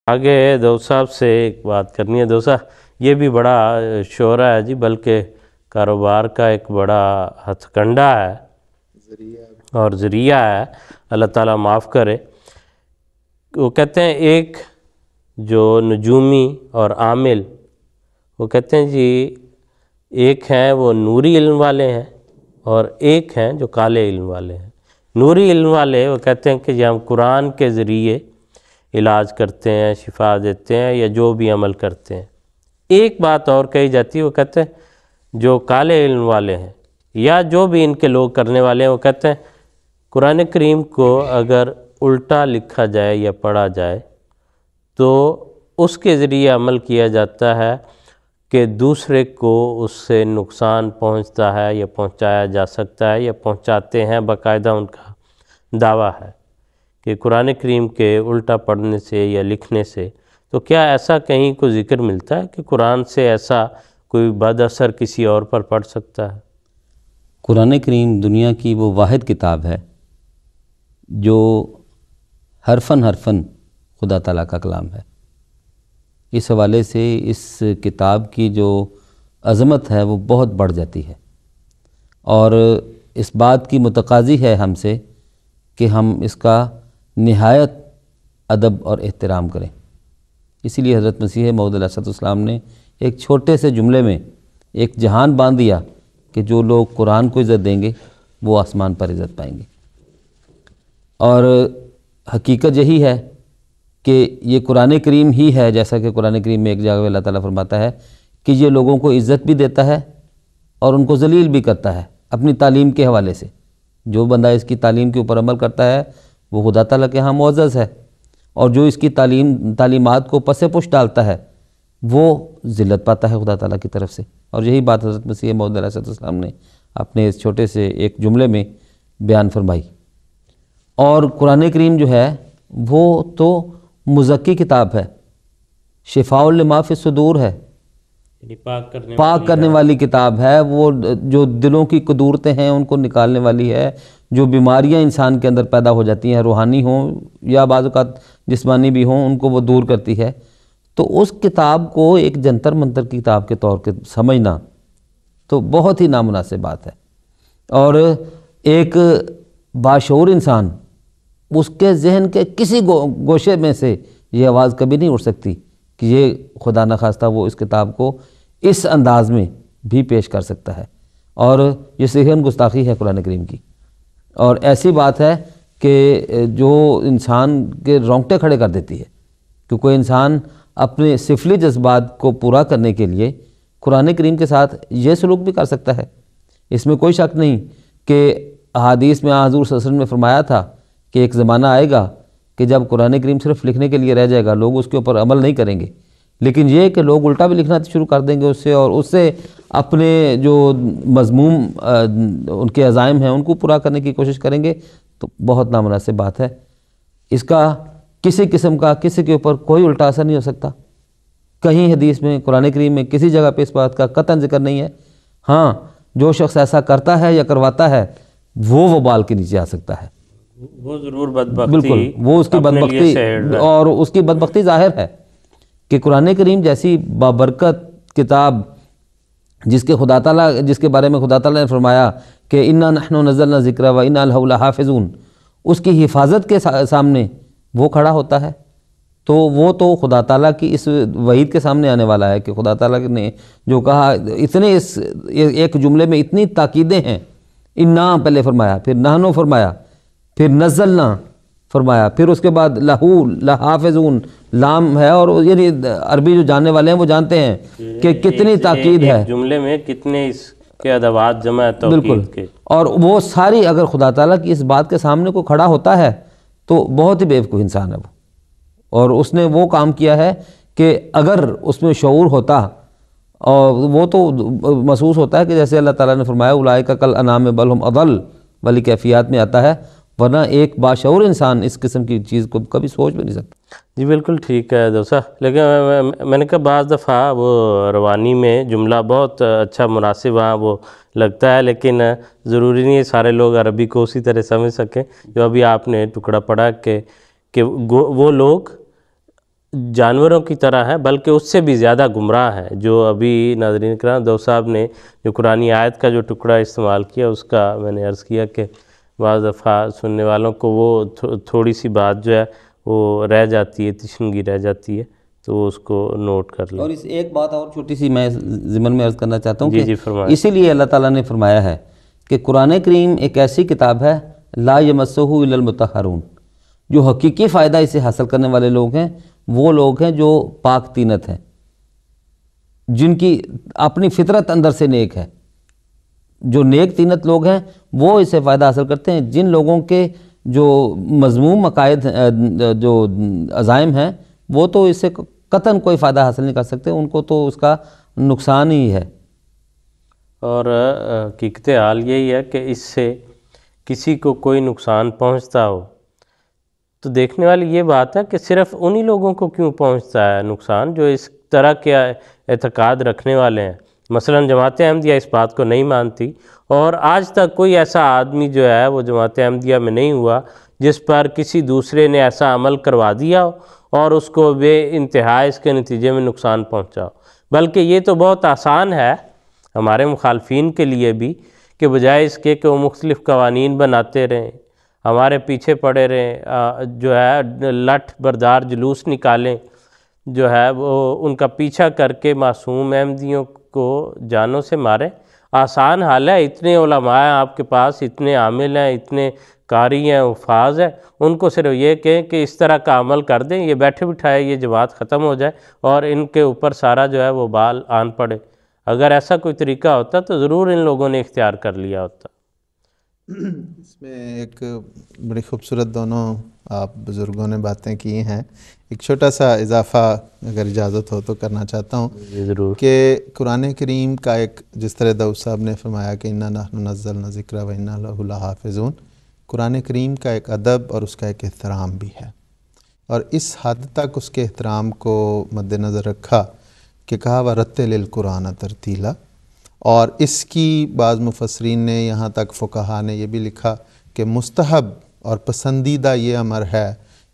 آگے دوست صاحب سے ایک بات کرنی ہے. دوست صاحب یہ بھی بڑا شعرہ ہے جی، بلکہ کاروبار کا ایک بڑا ہتھ کنڈا ہے اور ذریعہ ہے، اللہ تعالیٰ معاف کرے. وہ کہتے ہیں ایک جو نجومی اور عامل، وہ کہتے ہیں جی ایک ہیں وہ نوری علم والے ہیں اور ایک ہیں جو کالے علم والے ہیں. نوری علم والے وہ کہتے ہیں کہ جی ہم قرآن کے ذریعے علاج کرتے ہیں، شفا دیتے ہیں یا جو بھی عمل کرتے ہیں. ایک بات اور کہی جاتی ہے، وہ کہتے ہیں جو کالے علم والے ہیں یا جو بھی ان کے لوگ کرنے والے ہیں، وہ کہتے ہیں قرآن کریم کو اگر الٹا لکھا جائے یا پڑھا جائے تو اس کے ذریعے عمل کیا جاتا ہے کہ دوسرے کو اس سے نقصان پہنچتا ہے یا پہنچایا جا سکتا ہے یا پہنچاتے ہیں. باقاعدہ ان کا دعویٰ ہے کہ قرآن کریم کے الٹا پڑھنے سے یا لکھنے سے. تو کیا ایسا کہیں کو ذکر ملتا ہے کہ قرآن سے ایسا کوئی بد اثر کسی اور پر پڑ سکتا ہے؟ قرآن کریم دنیا کی وہ واحد کتاب ہے جو حرفاً خدا تعالیٰ کا کلام ہے. اس حوالے سے اس کتاب کی جو عظمت ہے وہ بہت بڑھ جاتی ہے اور اس بات کی متقاضی ہے ہم سے کہ ہم اس کا نہایت ادب اور احترام کریں. اسی لیے حضرت مسیح موعود علیہ السلام نے ایک چھوٹے سے جملے میں ایک جہان باندھ دیا کہ جو لوگ قرآن کو عزت دیں گے وہ آسمان پر عزت پائیں گے. اور حقیقت یہی ہے کہ یہ قرآن کریم ہی ہے، جیسا کہ قرآن کریم میں ایک جگہ اللہ تعالیٰ فرماتا ہے کہ یہ لوگوں کو عزت بھی دیتا ہے اور ان کو ذلیل بھی کرتا ہے اپنی تعلیم کے حوالے سے. جو بندہ اس کی تعلیم کے اوپر عمل کرتا ہے وہ خدا تعالیٰ کے ہاں معزز ہے، اور جو اس کی تعلیمات کو پس پش ڈالتا ہے وہ ذلت پاتا ہے خدا تعالیٰ کی طرف سے. اور یہی بات حضرت مسیح موعود علیہ السلام نے اپنے اس چھوٹے سے ایک جملے میں بیان فرمائی. اور قرآن کریم جو ہے وہ تو مزکی کتاب ہے، شفاء لما فی الصدور ہے، پاک کرنے والی کتاب ہے. وہ جو دلوں کی قدورتیں ہیں ان کو نکالنے والی ہے، جو بیماریاں انسان کے اندر پیدا ہو جاتی ہیں روحانی ہوں یا بعض اوقات جسمانی بھی ہوں ان کو وہ دور کرتی ہے. تو اس کتاب کو ایک جنتر منتر کی کتاب کے طور پر سمجھنا تو بہت ہی نامناسب بات ہے. اور ایک باشعور انسان اس کے ذہن کے کسی گوشے میں سے یہ آواز کبھی نہیں اٹھ سکتی کہ یہ خدا نخواستہ وہ اس کتاب کو اس انداز میں بھی پیش کر سکتا ہے. اور یہ صحیح گستاخی ہے قرآن کریم کی، اور ایسی بات ہے کہ جو انسان کے رونگٹے کھڑے کر دیتی ہے کہ کوئی انسان اپنے سفلی جذبات کو پورا کرنے کے لیے قرآن کریم کے ساتھ یہ سلوک بھی کر سکتا ہے. اس میں کوئی شک نہیں کہ احادیث میں حضور صلی اللہ علیہ وسلم نے فرمایا تھا کہ ایک زمانہ آئے گا کہ جب قرآن کریم صرف لکھنے کے لیے رہ جائے گا، لوگ اس کے اوپر عمل نہیں کریں گے. لیکن یہ کہ لوگ الٹا بھی لکھنا شروع کر دیں گے اس سے، اور اس سے اپنے جو مضموم ان کے عزائم ہیں ان کو پورا کرنے کی کوشش کریں گے، تو بہت نامناسب بات ہے. اس کا کسی قسم کا کسی کے اوپر کوئی الٹا اثر نہیں ہو سکتا. کہیں حدیث میں قرآن کریم میں کسی جگہ پہ اس بات کا قطعاً ذکر نہیں ہے. ہاں جو شخص ایسا کرتا ہے یا کرواتا ہے وہ وبال کے نیچے آ سکتا ہے، وہ ضرور بدبختی، بالکل وہ اس کی بدبختی، اور اس کی بدبختی ظاہر ہے کہ قرآن کریم جیسی بابرکت کتاب جس کے بارے میں خدا تعالیٰ نے فرمایا کہ انا نحن نزلنا ذکر و انا لہ لحافظون، اس کی حفاظت کے سامنے وہ کھڑا ہوتا ہے تو وہ تو خدا تعالیٰ کی اس وعید کے سامنے آنے والا ہے کہ خدا تعالیٰ نے جو کہا، اتنے اس ایک جملے میں اتنی تاکیدیں ہیں. انا پہلے فرمایا، پھر نحن فرمایا، پھر نزلنا فرمایا، پھر اس کے بعد لہو لحافظون لام ہے. اور یعنی عربی جو جاننے والے ہیں وہ جانتے ہیں کہ کتنی تاکید ہے جملے میں، کتنے اس کے ادوات جمع ہے توکید کے. اور وہ ساری اگر خدا تعالیٰ کی اس بات کے سامنے کو کھڑا ہوتا ہے تو بہت ہی بیوقوف انسان ہے وہ. اور اس نے وہ کام کیا ہے کہ اگر اس میں شعور ہوتا، اور وہ تو محسوس ہوتا ہے کہ جیسے اللہ تعالیٰ نے فرمایا اولئک کالانعام بل ہم اضل والی کیفیات میں آتا ہے، ورنہ ایک باشعور انسان اس قسم کی چیز کو کبھی سوچ بھی نہیں سکتا. جی بالکل ٹھیک ہے دوسرا. لیکن میں نے کہا بعض دفعہ وہ روانی میں جملہ بہت اچھا مناسب ہاں وہ لگتا ہے، لیکن ضروری نہیں ہے سارے لوگ عربی کو اسی طرح سمجھ سکیں جو ابھی آپ نے ٹکڑا پڑھا کہ وہ لوگ جانوروں کی طرح ہیں بلکہ اس سے بھی زیادہ گمراہ ہیں. جو ابھی ناظرین کرام دو صاحب نے جو قرآنی آیت کا جو ٹکڑا استعمال کیا اس کا میں نے عرض کیا کہ بعض دفعہ سننے والوں کو وہ تھوڑی سی بات جو ہے وہ رہ جاتی ہے، تشنگی رہ جاتی ہے، تو وہ اس کو نوٹ کر لیں. اور اس ایک بات اور چھوٹی سی میں ضمن میں عرض کرنا چاہتا ہوں جی کہ فرمائیں. اسی لیے اللہ تعالیٰ نے فرمایا ہے کہ قرآن کریم ایک ایسی کتاب ہے لا یمسہ الا المطہرون. جو حقیقی فائدہ اسے حاصل کرنے والے لوگ ہیں وہ لوگ ہیں جو پاک تینت ہیں، جن کی اپنی فطرت اندر سے نیک ہے. جو نیک تینت لوگ ہیں وہ اسے فائدہ حاصل کرتے ہیں. جن لوگوں کے جو مذموم عقائد جو عزائم ہیں وہ تو اس سے قطعاً کوئی فائدہ حاصل نہیں کر سکتے، ان کو تو اس کا نقصان ہی ہے. اور حقیقت حال یہی ہے کہ اس سے کسی کو کوئی نقصان پہنچتا ہو تو دیکھنے والی یہ بات ہے کہ صرف انہی لوگوں کو کیوں پہنچتا ہے نقصان جو اس طرح کے اعتقاد رکھنے والے ہیں. مثلا جماعت احمدیہ اس بات کو نہیں مانتی، اور آج تک کوئی ایسا آدمی جو ہے وہ جماعت احمدیہ میں نہیں ہوا جس پر کسی دوسرے نے ایسا عمل کروا دیا ہو اور اس کو بے انتہا اس کے نتیجے میں نقصان پہنچا ہو. بلکہ یہ تو بہت آسان ہے ہمارے مخالفین کے لیے بھی کہ بجائے اس کے کہ وہ مختلف قوانین بناتے رہیں، ہمارے پیچھے پڑے رہیں، جو ہے لٹھ بردار جلوس نکالیں، جو ہے وہ ان کا پیچھا کر کے معصوم احمدیوں کو جانوں سے ماریں. آسان حال ہے. اتنے علماء ہیں آپ کے پاس، اتنے عامل ہیں، اتنے قاری ہیں، حفاظ ہیں، ان کو صرف یہ کہیں کہ اس طرح کا عمل کر دیں، یہ بیٹھے بٹھائے یہ جماعت ختم ہو جائے اور ان کے اوپر سارا جو ہے وہ بال آن پڑے. اگر ایسا کوئی طریقہ ہوتا تو ضرور ان لوگوں نے اختیار کر لیا ہوتا. اس میں ایک بڑی خوبصورت دونوں آپ بزرگوں نے باتیں کی ہیں. ایک چھوٹا سا اضافہ اگر اجازت ہو تو کرنا چاہتا ہوں ضرور کہ قرآن کریم کا ایک جس طرح داؤد صاحب نے فرمایا کہ انا نحن نزلنا ذکر و انا لہ لحافظون، قرآن کریم کا ایک ادب اور اس کا ایک احترام بھی ہے. اور اس حد تک اس کے احترام کو مد نظر رکھا کہ کہا وَرَتِّلِ الْقُرْآنَ تَرْتِیلًا. اور اس کی بعض مفسرین نے یہاں تک فقہا نے یہ بھی لکھا کہ مستحب اور پسندیدہ یہ امر ہے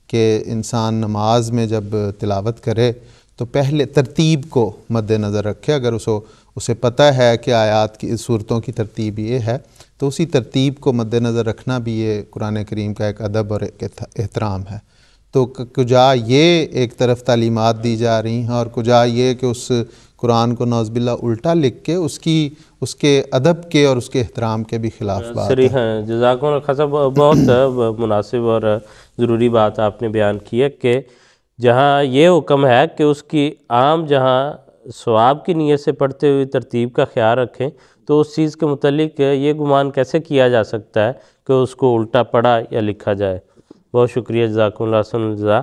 کہ انسان نماز میں جب تلاوت کرے تو پہلے ترتیب کو مد نظر رکھے. اگر اسے پتہ ہے کہ آیات کی صورتوں کی ترتیب یہ ہے تو اسی ترتیب کو مد نظر رکھنا بھی یہ قرآن کریم کا ایک ادب اور ایک احترام ہے. تو کجا یہ ایک طرف تعلیمات دی جا رہی ہیں اور کجا یہ کہ اس قرآن کو نعوذ باللہ الٹا لکھ کے اس کے ادب کے اور اس کے احترام کے بھی خلاف بات ہے. ہیں. جزاکم اللہ خیر. بہت مناسب اور ضروری بات آپ نے بیان کی ہے کہ جہاں یہ حکم ہے کہ اس کی عام جہاں ثواب کی نیت سے پڑھتے ہوئے ترتیب کا خیال رکھیں تو اس چیز کے متعلق یہ گمان کیسے کیا جا سکتا ہے کہ اس کو الٹا پڑھا یا لکھا جائے. بہت شکریہ. جزاکم اللہ حسن الجزا.